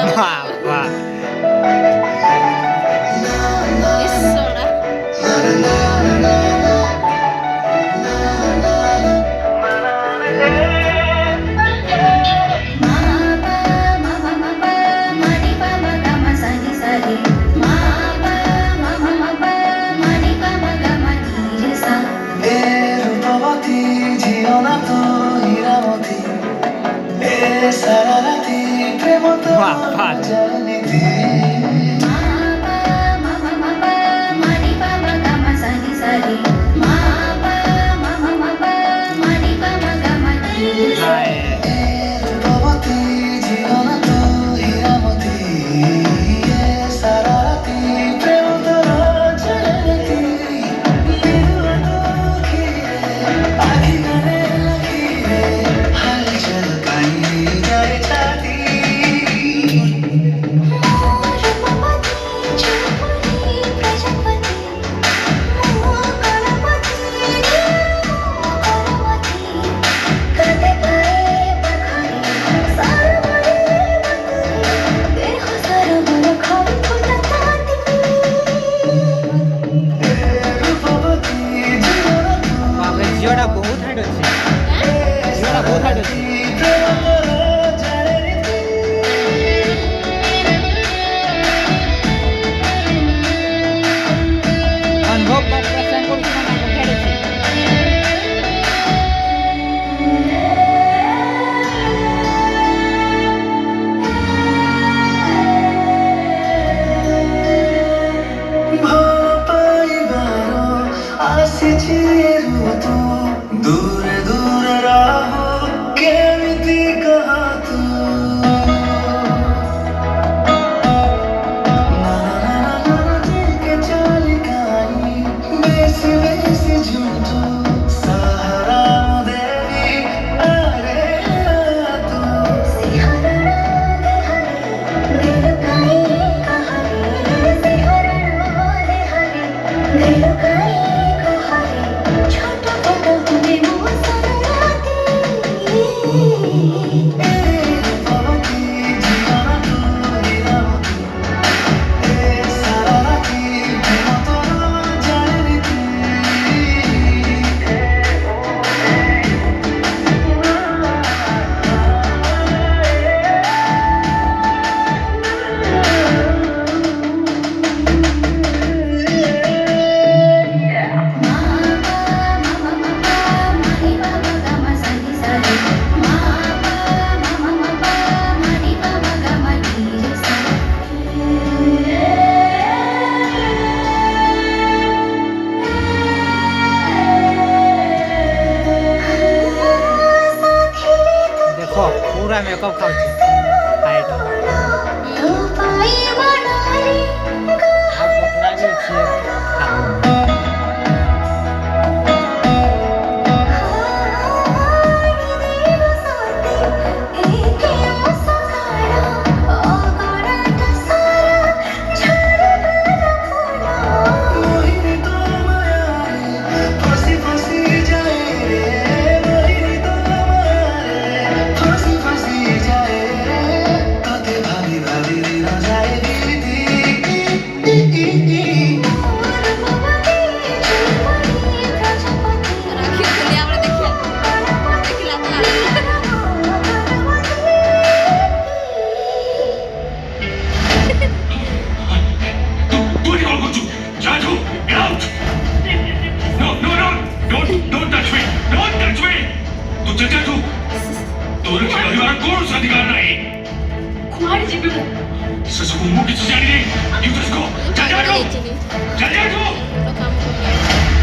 Bapak. Isola. Bapak. Hai. ବାପରେ ଝିଅଟା ବହୁତ ହାଇଟ୍ ଅଛି। ଝିଅଟା ବହୁତ ହାଇଟ୍ ଅଛି। ଅନୁଭବ ପ୍ରଶାନ୍ତ କରୁଛି ନା ବହୁତ ହାଇଟ୍ ଅଛି। दूर दूर राहो केमिति कहा तू के चालिकाई बेसी बेसी झूठो सहारा देवी अरे तू ଦେଖ ପୁରା ମେକଅପ୍ ଖାଉଛି ହାଇଟ୍। ଆଉ ପତଳା ବି ଅଛି। मोहिनी तो माया रे फसी फसी जाए रे मोहिनी तो माया रे फसी फसी जाए रे तोते भाभी भाभी न जाए राखी खुली हमरा देखिला तो What are you all going to do? Jaju, get out! No, no, no! Don't touch me! Don't touch me! तू चल जा तू! तोरे खेल हमारा कौन सा अधिकार नहीं? कुमारी जी भी वो ससुर मुंह की सुजानी नहीं! You just go! चल जा तू! चल जा तू! तो काम हो गया।